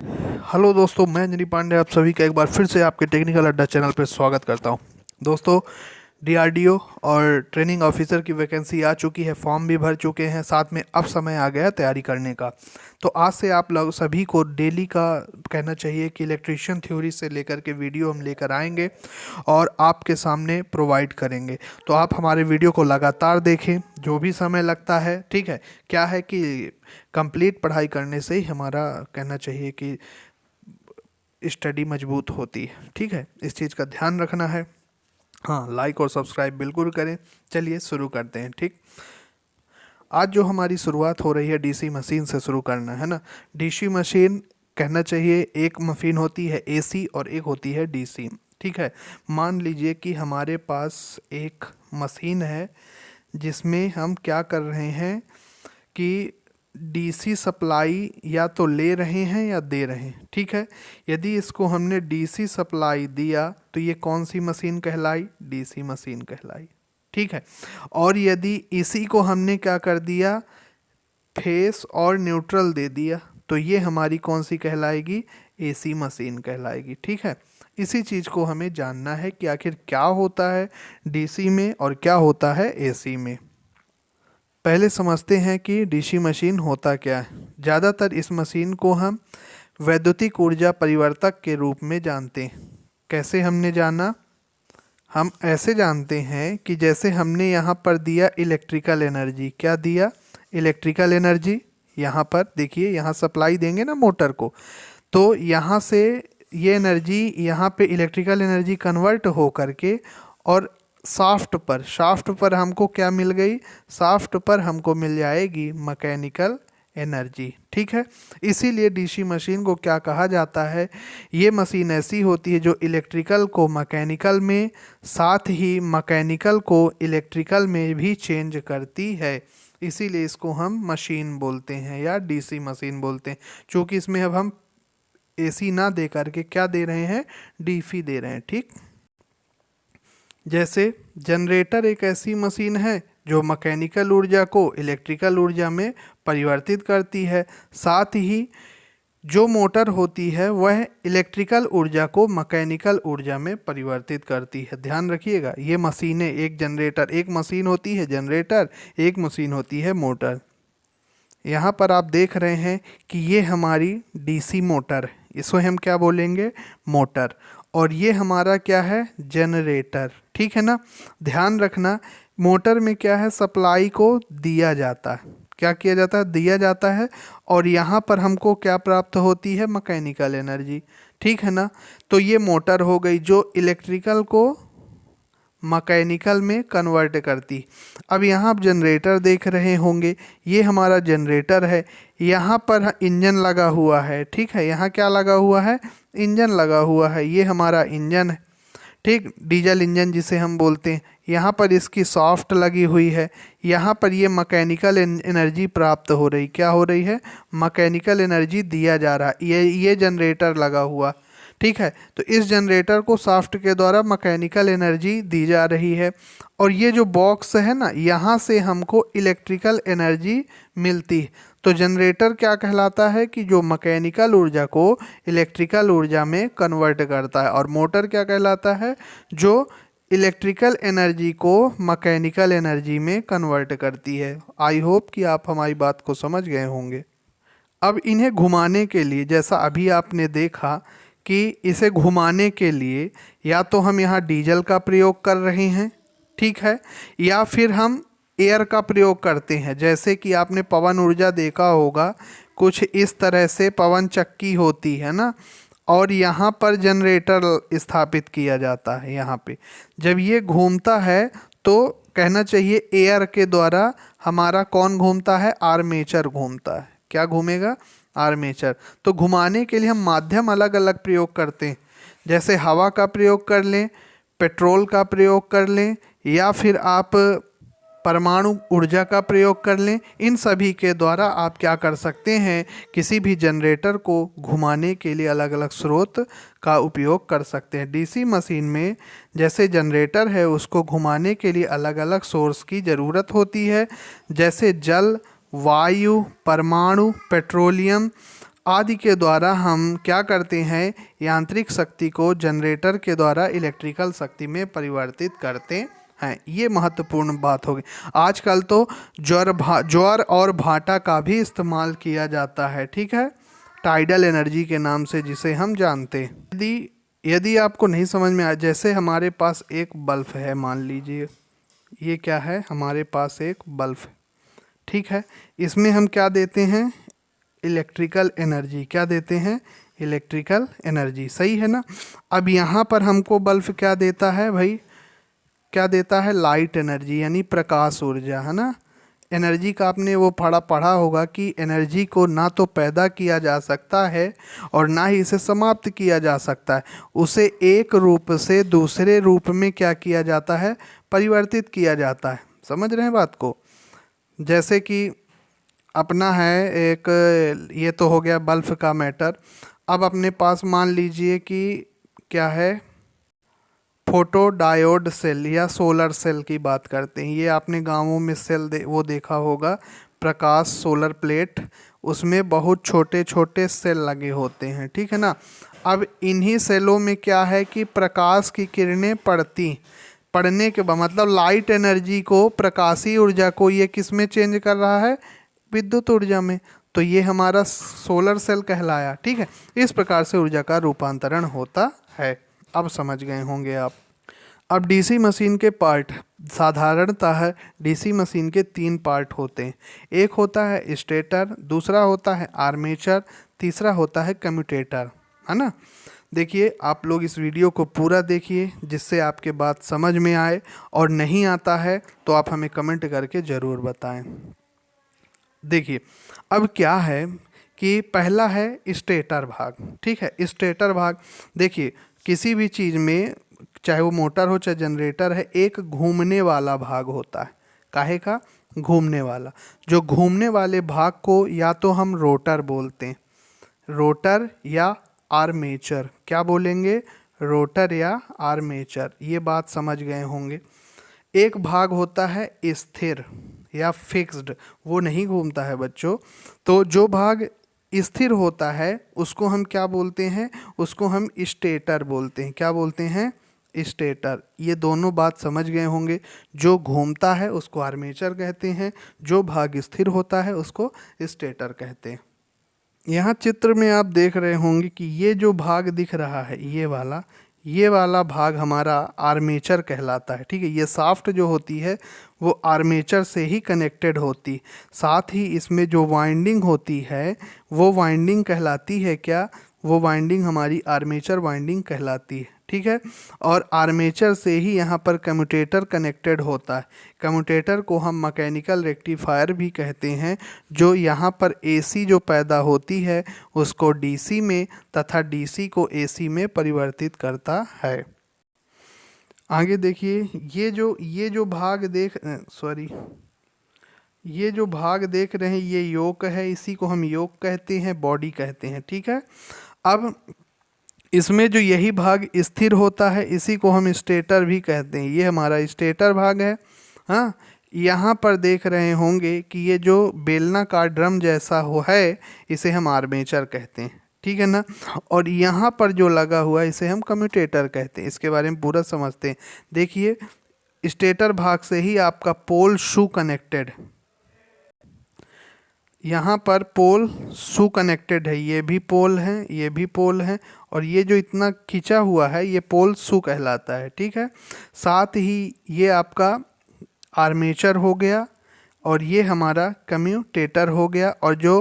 Hello दोस्तों, मैं अंजनी पांडे आप सभी का एक बार फिर से आपके टेक्निकल अड्डा चैनल पर स्वागत करता हूं। दोस्तों, डीआरडीओ और ट्रेनिंग ऑफिसर की वैकेंसी आ चुकी है, फॉर्म भी भर चुके हैं, साथ में अब समय आ गया तैयारी करने का। तो आज से आप लोग सभी को डेली का कहना चाहिए कि इलेक्ट्रिशियन थ्योरी से लेकर के वीडियो हम लेकर आएंगे और आपके सामने प्रोवाइड करेंगे। तो आप हमारे वीडियो को लगातार देखें, जो भी समय लगता है। ठीक है, क्या है कि कंप्लीट पढ़ाई करने से ही हमारा कहना चाहिए कि स्टडी मजबूत होती है। ठीक है, इस चीज़ का ध्यान रखना है। हाँ, लाइक और सब्सक्राइब बिल्कुल करें। चलिए शुरू करते हैं। ठीक, आज जो हमारी शुरुआत हो रही है डीसी मशीन से शुरू करना है ना। डीसी मशीन कहना चाहिए एक मशीन होती है एसी और एक होती है डीसी। ठीक है, मान लीजिए कि हमारे पास एक मशीन है जिसमें हम क्या कर रहे हैं कि डीसी सप्लाई या तो ले रहे हैं या दे रहे हैं। ठीक है, यदि इसको हमने डीसी सप्लाई दिया तो ये कौन सी मशीन कहलाई? डीसी मशीन कहलाई। ठीक है, और यदि इसी को हमने क्या कर दिया, फेस और न्यूट्रल दे दिया, तो ये हमारी कौन सी कहलाएगी? एसी मशीन कहलाएगी। ठीक है, इसी चीज़ को हमें जानना है कि आखिर क्या होता है डीसी में और क्या होता है एसी में। पहले समझते हैं कि डीसी मशीन होता क्या है। ज़्यादातर इस मशीन को हम वैद्युतिक ऊर्जा परिवर्तक के रूप में जानते हैं। कैसे हमने जाना? हम ऐसे जानते हैं कि जैसे हमने यहाँ पर दिया इलेक्ट्रिकल एनर्जी। क्या दिया? Electrical energy. यहाँ पर देखिए, यहाँ सप्लाई देंगे ना मोटर को, तो यहाँ से ये एनर्जी यहाँ पे इलेक्ट्रिकल एनर्जी कन्वर्ट हो करके और शाफ्ट पर हमको क्या मिल गई? शाफ्ट पर हमको मिल जाएगी मैकेनिकल एनर्जी। ठीक है, इसीलिए डीसी मशीन को क्या कहा जाता है? ये मशीन ऐसी होती है जो इलेक्ट्रिकल को मैकेनिकल में, साथ ही मैकेनिकल को इलेक्ट्रिकल में भी चेंज करती है। इसीलिए इसको हम मशीन बोलते हैं या डीसी मशीन बोलते हैं। क्योंकि इसमें अब हम एसी ना दे करके क्या दे रहे हैं? डीसी दे रहे हैं। ठीक, जैसे जनरेटर एक ऐसी मशीन है जो मैकेनिकल ऊर्जा को इलेक्ट्रिकल ऊर्जा में परिवर्तित करती है। साथ ही जो मोटर होती है वह इलेक्ट्रिकल ऊर्जा को मैकेनिकल ऊर्जा में परिवर्तित करती है। ध्यान रखिएगा, ये मशीनें, एक जनरेटर, एक मशीन होती है जनरेटर, एक मशीन होती है मोटर। यहाँ पर आप देख रहे हैं कि ये हमारी डीसी मोटर है, इसको हम क्या बोलेंगे? मोटर। और ये हमारा क्या है? जनरेटर। ठीक है ना, ध्यान रखना, मोटर में क्या है? सप्लाई को दिया जाता है। क्या किया जाता है? दिया जाता है। और यहाँ पर हमको क्या प्राप्त होती है? Mechanical energy. ठीक है ना, तो ये मोटर हो गई जो इलेक्ट्रिकल को मैकेनिकल में कन्वर्ट करती। अब यहाँ आप जनरेटर देख रहे होंगे, ये हमारा जनरेटर है। यहाँ पर इंजन लगा हुआ है। ठीक है, यहाँ क्या लगा हुआ है? इंजन लगा हुआ है। ये हमारा इंजन है। ठीक, डीजल इंजन जिसे हम बोलते हैं। यहाँ पर इसकी सॉफ्ट लगी हुई है। यहाँ पर ये मैकेनिकल एनर्जी प्राप्त हो रही। क्या हो रही है? मैकेनिकल एनर्जी दिया जा रहा है। ये जनरेटर लगा हुआ। ठीक है, तो इस जनरेटर को शाफ्ट के द्वारा मैकेनिकल एनर्जी दी जा रही है। और ये जो बॉक्स है ना, यहाँ से हमको इलेक्ट्रिकल एनर्जी मिलती है। तो जनरेटर क्या कहलाता है? कि जो मैकेनिकल ऊर्जा को इलेक्ट्रिकल ऊर्जा में कन्वर्ट करता है। और मोटर क्या कहलाता है? जो इलेक्ट्रिकल एनर्जी को मैकेनिकल एनर्जी में कन्वर्ट करती है। आई होप कि आप हमारी बात को समझ गए होंगे। अब इन्हें घुमाने के लिए, जैसा अभी आपने देखा कि इसे घुमाने के लिए या तो हम यहाँ डीजल का प्रयोग कर रहे हैं, ठीक है, या फिर हम एयर का प्रयोग करते हैं। जैसे कि आपने पवन ऊर्जा देखा होगा, कुछ इस तरह से पवन चक्की होती है ना, और यहाँ पर जनरेटर स्थापित किया जाता है। यहाँ पे जब ये घूमता है तो कहना चाहिए एयर के द्वारा हमारा कौन घूमता है? आर्मेचर घूमता है। क्या घूमेगा? आर्मेचर। तो घुमाने के लिए हम माध्यम अलग अलग प्रयोग करते हैं। जैसे हवा का प्रयोग कर लें, पेट्रोल का प्रयोग कर लें, या फिर आप परमाणु ऊर्जा का प्रयोग कर लें। इन सभी के द्वारा आप क्या कर सकते हैं? किसी भी जनरेटर को घुमाने के लिए अलग अलग स्रोत का उपयोग कर सकते हैं। डीसी मशीन में जैसे जनरेटर है, उसको घुमाने के लिए अलग अलग सोर्स की ज़रूरत होती है। जैसे जल, वायु, परमाणु, पेट्रोलियम आदि के द्वारा हम क्या करते हैं, यांत्रिक शक्ति को जनरेटर के द्वारा इलेक्ट्रिकल शक्ति में परिवर्तित करते हैं। ये महत्वपूर्ण बात होगी। आजकल तो ज्वार और भाटा का भी इस्तेमाल किया जाता है, ठीक है, टाइडल एनर्जी के नाम से जिसे हम जानते हैं। यदि आपको नहीं समझ में आए, जैसे हमारे पास एक बल्ब है, मान लीजिए ये क्या है, हमारे पास एक बल्ब है, ठीक है, इसमें हम क्या देते हैं, इलेक्ट्रिकल एनर्जी। क्या देते हैं, इलेक्ट्रिकल एनर्जी, सही है ना। अब यहाँ पर हमको बल्ब क्या देता है भाई, क्या देता है, लाइट एनर्जी यानी प्रकाश ऊर्जा, है ना। एनर्जी का आपने वो पढ़ा होगा कि एनर्जी को ना तो पैदा किया जा सकता है और ना ही इसे समाप्त किया जा सकता है, उसे एक रूप से दूसरे रूप में क्या किया जाता है, परिवर्तित किया जाता है। समझ रहे हैं बात को। जैसे कि अपना है एक, ये तो हो गया बल्ब का मैटर। अब अपने पास मान लीजिए कि क्या है, फोटो डायोड सेल या सोलर सेल की बात करते हैं। ये आपने गांवों में सेल वो देखा होगा, प्रकाश सोलर प्लेट, उसमें बहुत छोटे छोटे सेल लगे होते हैं, ठीक है ना। अब इन्हीं सेलों में क्या है कि प्रकाश की किरणें पड़ने के बाद, मतलब लाइट एनर्जी को, प्रकाशीय ऊर्जा को ये किस में चेंज कर रहा है, विद्युत ऊर्जा में। तो ये हमारा सोलर सेल कहलाया, ठीक है। इस प्रकार से ऊर्जा का रूपांतरण होता है। अब समझ गए होंगे आप। अब डीसी मशीन के पार्ट, साधारणतः डीसी मशीन के 3 पार्ट होते हैं। एक होता है स्टेटर, दूसरा होता है आर्मेचर, तीसरा होता है कम्यूटेटर, है ना। देखिए आप लोग इस वीडियो को पूरा देखिए जिससे आपके बात समझ में आए, और नहीं आता है तो आप हमें कमेंट करके ज़रूर बताएं। देखिए अब क्या है कि पहला है स्टेटर भाग, ठीक है। स्टेटर भाग, देखिए किसी भी चीज़ में, चाहे वो मोटर हो चाहे जनरेटर है, एक घूमने वाला भाग होता है। काहे का, घूमने वाला। जो घूमने वाले भाग को या तो हम रोटर बोलते हैं, रोटर या आर्मेचर। क्या बोलेंगे, रोटर या आर्मेचर। ये बात समझ गए होंगे। एक भाग होता है स्थिर या फिक्स्ड, वो नहीं घूमता है बच्चों। तो जो भाग स्थिर होता है उसको हम क्या बोलते हैं, उसको हम स्टेटर बोलते हैं। क्या बोलते हैं, स्टेटर। ये दोनों बात समझ गए होंगे। जो घूमता है उसको आर्मेचर कहते हैं, जो भाग स्थिर होता है उसको स्टेटर कहते हैं। यहाँ चित्र में आप देख रहे होंगे कि ये जो भाग दिख रहा है, ये वाला भाग हमारा आर्मेचर कहलाता है, ठीक है। ये शाफ्ट जो होती है वो आर्मेचर से ही कनेक्टेड होती, साथ ही इसमें जो वाइंडिंग होती है वो वाइंडिंग कहलाती है, क्या, वो वाइंडिंग हमारी आर्मेचर वाइंडिंग कहलाती है, ठीक है। और आर्मेचर से ही यहाँ पर कम्यूटेटर कनेक्टेड होता है। कम्यूटेटर को हम मैकेनिकल रेक्टिफायर भी कहते हैं, जो यहाँ पर एसी जो पैदा होती है उसको डीसी में तथा डीसी को एसी में परिवर्तित करता है। आगे देखिए, ये जो भाग ये जो भाग देख रहे हैं ये योक है, इसी को हम योक कहते हैं, बॉडी कहते हैं, ठीक है। अब इसमें जो यही भाग स्थिर होता है इसी को हम स्टेटर भी कहते हैं। ये हमारा स्टेटर भाग है। हाँ, यहाँ पर देख रहे होंगे कि ये जो बेलनाकार ड्रम जैसा हो है इसे हम आर्मेचर कहते हैं, ठीक है ना। और यहाँ पर जो लगा हुआ है इसे हम कम्यूटेटर कहते हैं। इसके बारे में पूरा समझते हैं। देखिए स्टेटर भाग से ही आपका पोल शू कनेक्टेड, यहाँ पर पोल शू कनेक्टेड है, ये भी पोल है, ये भी पोल है, और ये जो इतना खिंचा हुआ है ये पोल शू कहलाता है, ठीक है। साथ ही ये आपका आर्मेचर हो गया और ये हमारा कम्यूटेटर हो गया। और जो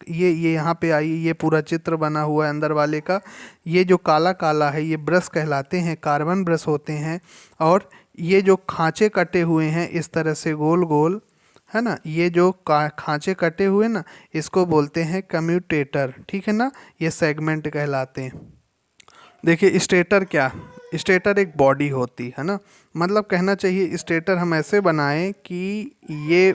ये यहाँ पे आई, ये पूरा चित्र बना हुआ है अंदर वाले का, ये जो काला काला है ये ब्रश कहलाते हैं, कार्बन ब्रश होते हैं। और ये जो खांचे कटे हुए हैं इस तरह से गोल गोल, है ना, ये जो खांचे कटे हुए ना इसको बोलते हैं कम्यूटेटर, ठीक है ना। ये सेगमेंट कहलाते हैं। देखिए स्टेटर क्या, स्टेटर एक बॉडी होती है ना, मतलब कहना चाहिए स्टेटर हम ऐसे बनाएं कि ये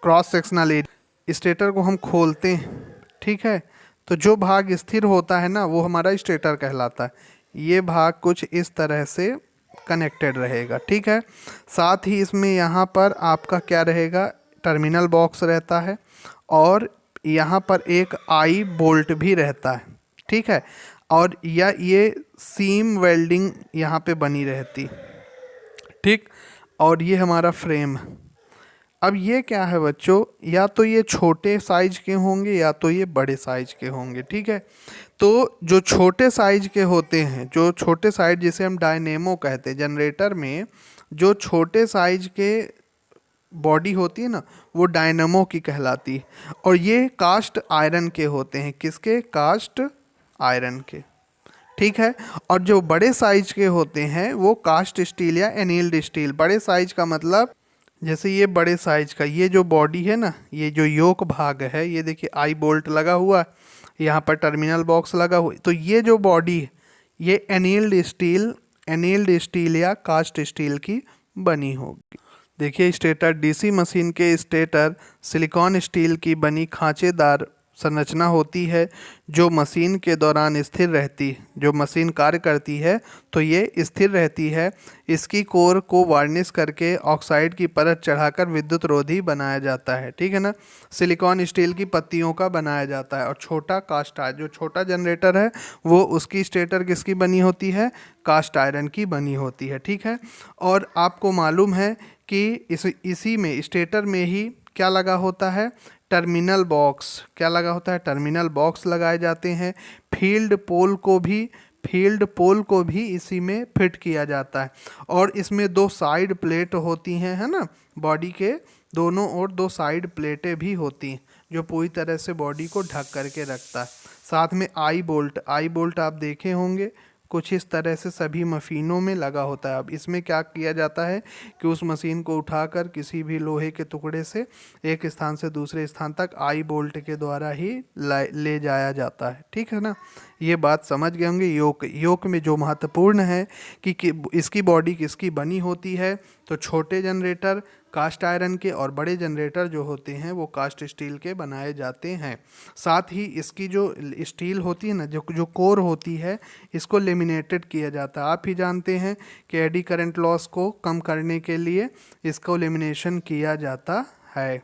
क्रॉस सेक्शनल एरिया, स्टेटर को हम खोलते हैं, ठीक है। तो जो भाग स्थिर होता है ना वो हमारा स्टेटर कहलाता है। ये भाग कुछ इस तरह से कनेक्टेड रहेगा, ठीक है। साथ ही इसमें यहाँ पर आपका क्या रहेगा, टर्मिनल बॉक्स रहता है, और यहाँ पर एक आई बोल्ट भी रहता है, ठीक है, और या ये सीम वेल्डिंग यहाँ पे बनी रहती, ठीक। और ये हमारा फ्रेम। अब ये क्या है बच्चों, या तो ये छोटे साइज के होंगे या तो ये बड़े साइज के होंगे, ठीक है। तो जो छोटे साइज के होते हैं, जो छोटे साइज जिसे हम डायनेमो कहते हैं, जनरेटर में जो छोटे साइज के बॉडी होती है ना, वो डायनेमो की कहलाती है। और ये कास्ट आयरन के होते हैं, किसके? कास्ट आयरन के, ठीक है। और जो बड़े साइज के होते हैं वो कास्ट स्टील या एनील्ड स्टील। बड़े साइज का मतलब जैसे ये बड़े साइज का ये जो बॉडी है ना, ये जो योक भाग है, ये देखिए आई बोल्ट लगा हुआ है, यहाँ पर टर्मिनल बॉक्स लगा हुआ है, तो ये जो बॉडी है ये एनील्ड स्टील या कास्ट स्टील की बनी होगी। देखिए स्टेटर, डीसी मशीन के स्टेटर सिलिकॉन स्टील की बनी खांचेदार संरचना होती है जो मशीन के दौरान स्थिर रहती है। जो मशीन कार्य करती है तो ये स्थिर रहती है। इसकी कोर को वार्निश करके ऑक्साइड की परत चढ़ाकर विद्युत रोधी बनाया जाता है, ठीक है ना। सिलिकॉन स्टील की पत्तियों का बनाया जाता है। और छोटा कास्ट आयरन, जो छोटा जनरेटर है वो उसकी स्टेटर किसकी बनी होती है? कास्ट आयरन की बनी होती है, ठीक है। और आपको मालूम है कि इसी में स्टेटर में ही क्या लगा होता है? Terminal box. क्या लगा होता है? टर्मिनल बॉक्स लगाए जाते हैं। फील्ड पोल को भी इसी में फिट किया जाता है। और इसमें दो साइड प्लेट होती हैं, है ना, बॉडी के दोनों ओर दो साइड प्लेटें भी होती हैं जो पूरी तरह से बॉडी को ढक करके रखता है। साथ में आई बोल्ट आप देखे होंगे, कुछ इस तरह से सभी मशीनों में लगा होता है। अब इसमें क्या किया जाता है कि उस मशीन को उठाकर किसी भी लोहे के टुकड़े से एक स्थान से दूसरे स्थान तक आई बोल्ट के द्वारा ही ले जाया जाता है, ठीक है ना। ये बात समझ गए होंगे। योक में जो महत्वपूर्ण है कि इसकी बॉडी किसकी बनी होती है, तो छोटे जनरेटर कास्ट आयरन के और बड़े जनरेटर जो होते हैं वो कास्ट स्टील के बनाए जाते हैं। साथ ही इसकी जो स्टील होती है ना, जो कोर होती है, इसको लेमिनेटेड किया जाता है। आप ही जानते हैं कि एडी करंट लॉस को कम करने के लिए इसको लेमिनेशन किया जाता है।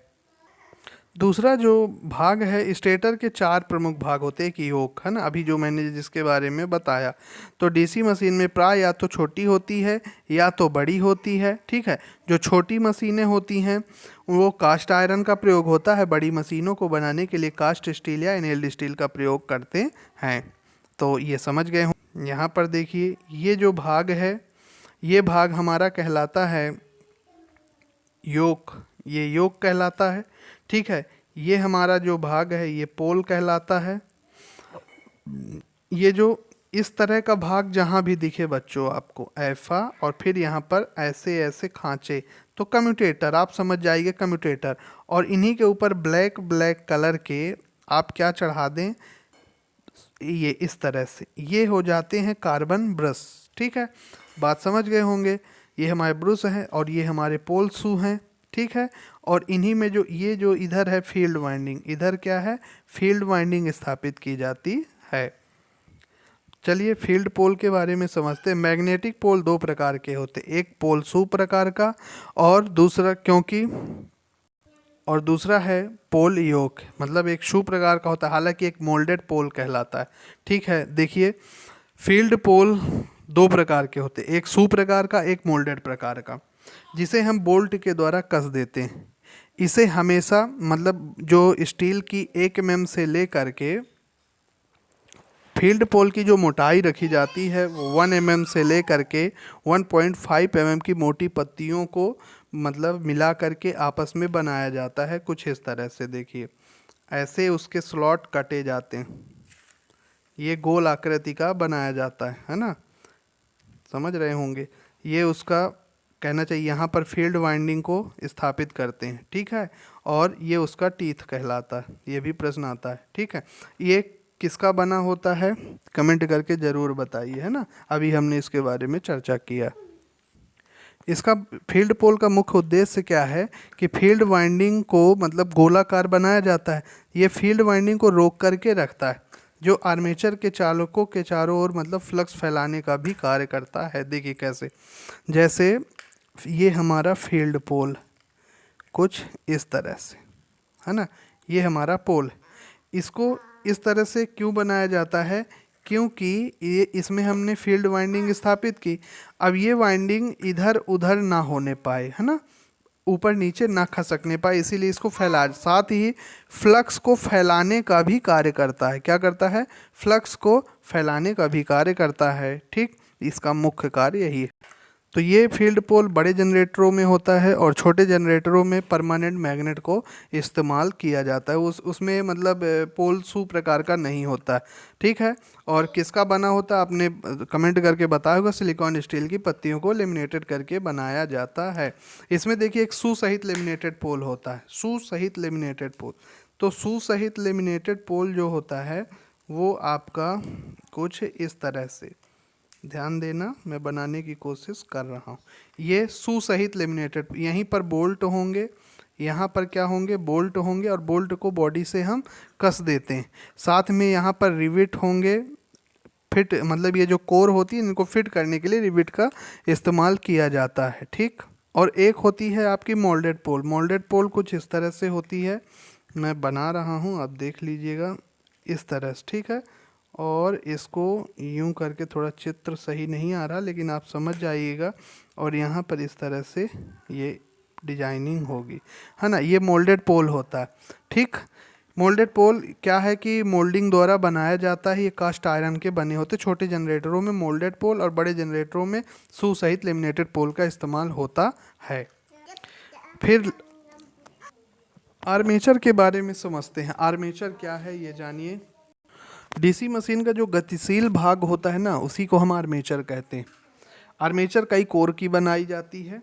दूसरा जो भाग है, स्टेटर के चार प्रमुख भाग होते हैं कि योक, है ना, अभी जो मैंने जिसके बारे में बताया। तो डीसी मशीन में प्राय या तो छोटी होती है या तो बड़ी होती है, ठीक है। जो छोटी मशीनें होती हैं वो कास्ट आयरन का प्रयोग होता है। बड़ी मशीनों को बनाने के लिए कास्ट स्टील या एनेल्ड स्टील का प्रयोग करते हैं। तो ये समझ गए हो। यहाँ पर देखिए ये जो भाग है, ये भाग हमारा कहलाता है योक, ये योक कहलाता है, ठीक है। ये हमारा जो भाग है ये पोल कहलाता है। ये जो इस तरह का भाग जहाँ भी दिखे बच्चों आपको ऐसा, और फिर यहाँ पर ऐसे ऐसे खांचे, तो कम्यूटेटर आप समझ जाइए, कम्यूटेटर। और इन्हीं के ऊपर ब्लैक कलर के आप क्या चढ़ा दें, ये इस तरह से ये हो जाते हैं कार्बन ब्रश, ठीक है। बात समझ गए होंगे। ये हमारे ब्रश हैं और ये हमारे पोल शू हैं, ठीक है। और इन्हीं में जो ये जो इधर है फील्ड वाइंडिंग, इधर क्या है? फील्ड वाइंडिंग स्थापित की जाती है। चलिए फील्ड पोल के बारे में समझते हैं। मैग्नेटिक पोल दो प्रकार के होते हैं, एक पोल शू प्रकार का और दूसरा है पोल योक, मतलब एक शू प्रकार का होता है, हालांकि एक मोल्डेड पोल कहलाता है, ठीक है। देखिए फील्ड पोल दो प्रकार के होते हैं, एक शू प्रकार का, एक मोल्डेड प्रकार का, जिसे हम बोल्ट के द्वारा कस देते हैं। इसे हमेशा मतलब जो स्टील की 1 mm से लेकर के फील्ड पोल की जो मोटाई रखी जाती है वो 1 mm से लेकर के 1.5 mm की मोटी पत्तियों को मतलब मिला करके आपस में बनाया जाता है। कुछ इस तरह से देखिए ऐसे उसके स्लॉट कटे जाते हैं, ये गोल आकृति का बनाया जाता है ना, समझ रहे होंगे। ये उसका कहना चाहिए, यहाँ पर फील्ड वाइंडिंग को स्थापित करते हैं, ठीक है। और ये उसका टीथ कहलाता है, ये भी प्रश्न आता है, ठीक है। ये किसका बना होता है कमेंट करके ज़रूर बताइए, है ना, अभी हमने इसके बारे में चर्चा किया। इसका फील्ड पोल का मुख्य उद्देश्य क्या है कि फील्ड वाइंडिंग को मतलब गोलाकार बनाया जाता है। ये फील्ड वाइंडिंग को रोक करके रखता है, जो आर्मेचर के चालकों के चारों ओर मतलब फ्लक्स फैलाने का भी कार्य करता है। देखिए कैसे, जैसे ये हमारा फील्ड पोल कुछ इस तरह से, है ना, ये हमारा पोल। इसको इस तरह से क्यों बनाया जाता है? क्योंकि ये इसमें हमने फील्ड वाइंडिंग स्थापित की। अब ये वाइंडिंग इधर उधर ना होने पाए, है ना, ऊपर नीचे ना खसकने पाए, इसीलिए इसको फैला। साथ ही फ्लक्स को फैलाने का भी कार्य करता है। क्या करता है? फ्लक्स को फैलाने का भी कार्य करता है। ठीक, इसका मुख्य कार्य यही है। तो ये फील्ड पोल बड़े जनरेटरों में होता है और छोटे जनरेटरों में परमानेंट मैग्नेट को इस्तेमाल किया जाता है। उसमें मतलब पोल सू प्रकार का नहीं होता है। ठीक है। और किसका बना होता है आपने कमेंट करके बताया होगा। सिलिकॉन स्टील की पत्तियों को लेमिनेटेड करके बनाया जाता है। इसमें देखिए एक सू सहित लेमिनेटेड पोल होता है। सू सहित लेमिनेटेड पोल, तो सू सहित लेमिनेटेड पोल जो होता है वो आपका कुछ इस तरह से, ध्यान देना, मैं बनाने की कोशिश कर रहा हूँ। ये सू सहित लेमिनेटेड, यहीं पर बोल्ट होंगे, यहाँ पर क्या होंगे? बोल्ट होंगे, और बोल्ट को बॉडी से हम कस देते हैं। साथ में यहाँ पर रिविट होंगे, फिट, मतलब ये जो कोर होती है इनको फिट करने के लिए रिविट का इस्तेमाल किया जाता है। ठीक। और एक होती है आपकी मोल्डेड पोल। मोल्डेड पोल कुछ इस तरह से होती है, मैं बना रहा हूँ, आप देख लीजिएगा इस तरह से। ठीक है। और इसको यूं करके, थोड़ा चित्र सही नहीं आ रहा लेकिन आप समझ जाइएगा, और यहाँ पर इस तरह से ये डिजाइनिंग होगी, है ना। ये मोल्डेड पोल होता है। ठीक। मोल्डेड पोल क्या है कि मोल्डिंग द्वारा बनाया जाता है। ये कास्ट आयरन के बने होते। छोटे जनरेटरों में मोल्डेड पोल और बड़े जनरेटरों में सू सहित लेमिनेटेड पोल का इस्तेमाल होता है। फिर आर्मेचर के बारे में समझते हैं। आर्मेचर क्या है ये जानिए। डीसी मशीन का जो गतिशील भाग होता है ना, उसी को हम आर्मेचर कहते हैं। आर्मेचर कई कोर की बनाई जाती है।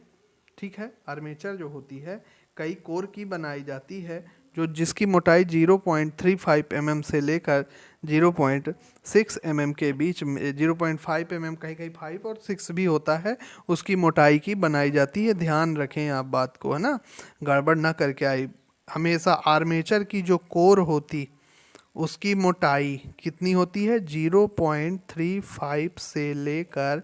ठीक है। आर्मेचर जो होती है कई कोर की बनाई जाती है, जो जिसकी मोटाई 0.35 mm से लेकर 0.6 mm के बीच में, 0.5 mm, कहीं कहीं 5 और 6 भी होता है, उसकी मोटाई की बनाई जाती है। ध्यान रखें आप बात को, है ना, गड़बड़ ना करके आई। हमेशा आर्मेचर की जो कोर होती उसकी मोटाई कितनी होती है? 0.35 से लेकर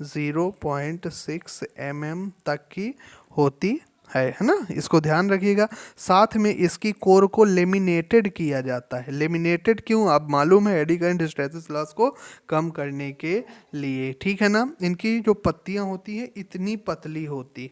0.6 mm तक की होती है ना। इसको ध्यान रखिएगा। साथ में इसकी कोर को लेमिनेटेड किया जाता है। लेमिनेटेड क्यों? अब मालूम है, एडी करंट हिस्टैरिसीस लॉस को कम करने के लिए। ठीक है ना। इनकी जो पत्तियां होती हैं इतनी पतली होती।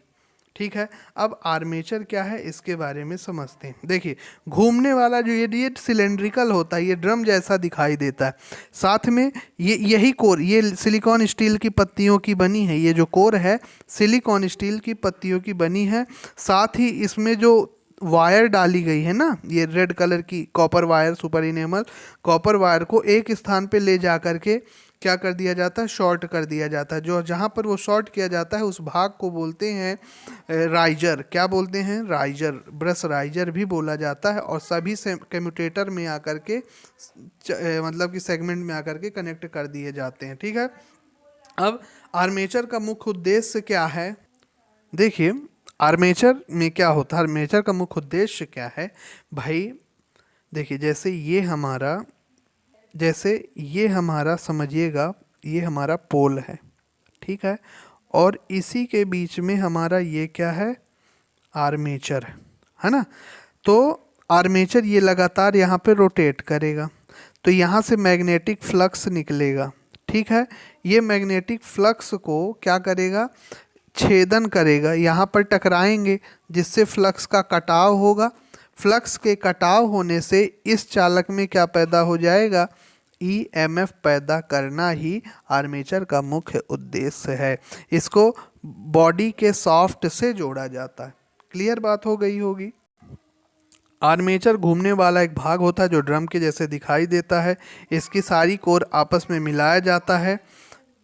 ठीक है। अब आर्मेचर क्या है इसके बारे में समझते हैं। देखिए, घूमने वाला जो ये सिलेंड्रिकल होता है, ये ड्रम जैसा दिखाई देता है। साथ में यही कोर, ये सिलिकॉन स्टील की पत्तियों की बनी है। ये जो कोर है सिलिकॉन स्टील की पत्तियों की बनी है। साथ ही इसमें जो वायर डाली गई है ना, ये रेड कलर की copper wire, super enamel copper wire को एक स्थान पे ले जा करके क्या कर दिया जाता है? शॉर्ट कर दिया जाता है। जो जहाँ पर वो शॉर्ट किया जाता है उस भाग को बोलते हैं राइजर। क्या बोलते हैं? राइजर। ब्रश राइजर भी बोला जाता है। और सभी से कम्यूटेटर में आकर के मतलब कि सेगमेंट में आकर के कनेक्ट कर दिए जाते हैं। ठीक है। अब आर्मेचर का मुख्य उद्देश्य क्या है? देखिए, आर्मेचर में क्या होता है, आर्मेचर का मुख्य उद्देश्य क्या है भाई? देखिए, जैसे ये हमारा समझिएगा, ये हमारा पोल है। ठीक है। और इसी के बीच में हमारा ये क्या है? आर्मेचर है ना। तो आर्मेचर ये लगातार यहाँ पे रोटेट करेगा, तो यहाँ से मैग्नेटिक फ्लक्स निकलेगा। ठीक है। ये मैग्नेटिक फ्लक्स को क्या करेगा? छेदन करेगा, यहाँ पर टकराएंगे, जिससे फ्लक्स का कटाव होगा। फ्लक्स के कटाव होने से इस चालक में क्या पैदा हो जाएगा? ईएमएफ पैदा करना ही आर्मेचर का मुख्य उद्देश्य है। इसको बॉडी के सॉफ्ट से जोड़ा जाता है। क्लियर बात हो गई होगी। आर्मेचर घूमने वाला एक भाग होता है जो ड्रम के जैसे दिखाई देता है। इसकी सारी कोर आपस में मिलाया जाता है।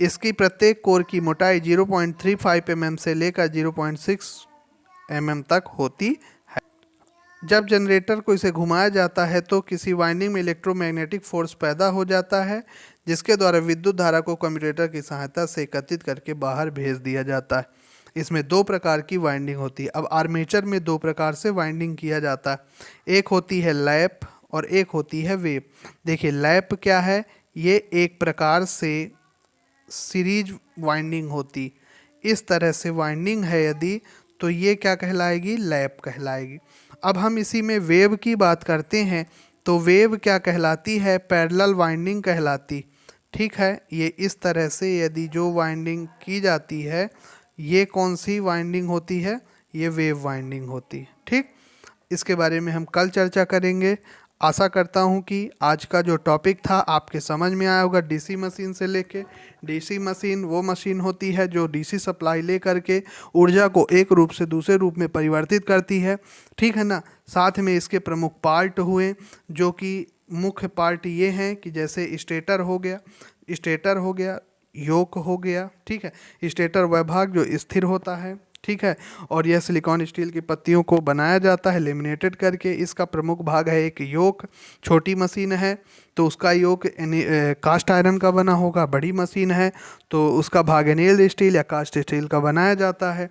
इसकी प्रत्येक कोर की मोटाई 0.35 mm से लेकर 0.6 mm तक होती है। जब जनरेटर को इसे घुमाया जाता है तो किसी वाइंडिंग में इलेक्ट्रोमैग्नेटिक फोर्स पैदा हो जाता है, जिसके द्वारा विद्युत धारा को कम्यूटेटर की सहायता से एकत्रित करके बाहर भेज दिया जाता है। इसमें दो प्रकार की वाइंडिंग होती है। अब आर्मेचर में दो प्रकार से वाइंडिंग किया जाता है। एक होती है लैप और एक होती है वेव। देखिए, लैप क्या है? ये एक प्रकार से सीरीज वाइंडिंग होती। इस तरह से वाइंडिंग है यदि, तो ये क्या कहलाएगी? लैप कहलाएगी। अब हम इसी में वेव की बात करते हैं। तो वेव क्या कहलाती है? पैरेलल वाइंडिंग कहलाती। ठीक है, ये इस तरह से यदि जो वाइंडिंग की जाती है, ये कौन सी वाइंडिंग होती है? ये वेव वाइंडिंग होती है। ठीक, इसके बारे में हम कल चर्चा करेंगे। आशा करता हूँ कि आज का जो टॉपिक था आपके समझ में आया होगा। डीसी मशीन से लेके, डीसी मशीन वो मशीन होती है जो डीसी सप्लाई ले करके ऊर्जा को एक रूप से दूसरे रूप में परिवर्तित करती है। ठीक है ना। साथ में इसके प्रमुख पार्ट हुए, जो कि मुख्य पार्ट ये हैं कि जैसे स्टेटर हो गया, योक हो गया। ठीक है, स्टेटर वह भाग जो स्थिर होता है। ठीक है, और यह सिलिकॉन स्टील की पत्तियों को बनाया जाता है लेमिनेटेड करके। इसका प्रमुख भाग है एक योक। छोटी मशीन है तो उसका योक कास्ट आयरन का बना होगा। बड़ी मशीन है तो उसका भाग एनेल्ड स्टील या कास्ट स्टील का बनाया जाता है।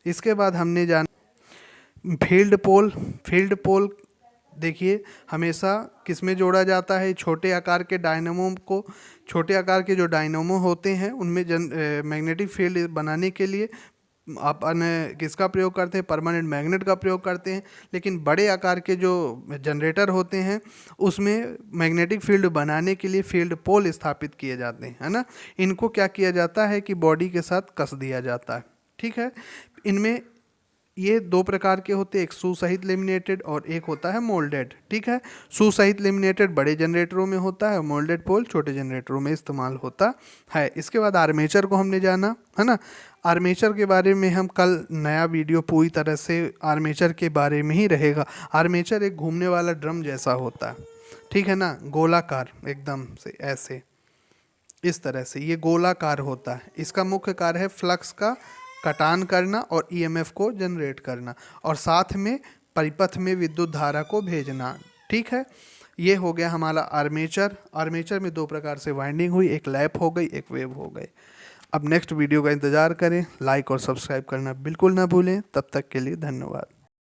इसके बाद हमने जाना फील्ड पोल देखिए हमेशा किस में जोड़ा जाता है? छोटे आकार के डायनामो को। छोटे आकार के जो डायनामो होते हैं उनमें मैग्नेटिक फील्ड बनाने के लिए अपन किसका प्रयोग करते हैं? परमानेंट मैग्नेट का प्रयोग करते हैं। लेकिन बड़े आकार के जो जनरेटर होते हैं उसमें मैग्नेटिक फील्ड बनाने के लिए फील्ड पोल स्थापित किए जाते हैं, है ना। इनको क्या किया जाता है कि बॉडी के साथ कस दिया जाता है। ठीक है, इनमें ये दो प्रकार के होते हैं, एक सुसहित लेमिनेटेड और एक होता है मोल्डेड। ठीक है, सुसहित लेमिनेटेड बड़े जनरेटरों में होता है और मोल्डेड पोल छोटे जनरेटरों में इस्तेमाल होता है। इसके बाद आर्मेचर को हमने जाना, है ना। आर्मेचर के बारे में हम कल नया वीडियो पूरी तरह से आर्मेचर के बारे में ही रहेगा। आर्मेचर एक घूमने वाला ड्रम जैसा होता है। ठीक है ना, गोलाकार एकदम से ऐसे इस तरह से ये गोलाकार होता है। इसका मुख्य कार्य है फ्लक्स का कटान करना और ईएमएफ को जनरेट करना और साथ में परिपथ में विद्युत धारा को भेजना। ठीक है, ये हो गया हमारा आर्मेचर। आर्मेचर में दो प्रकार से वाइंडिंग हुई, एक लैप हो गई, एक वेव हो गई। अब नेक्स्ट वीडियो का इंतज़ार करें। लाइक और सब्सक्राइब करना बिल्कुल ना भूलें। तब तक के लिए धन्यवाद।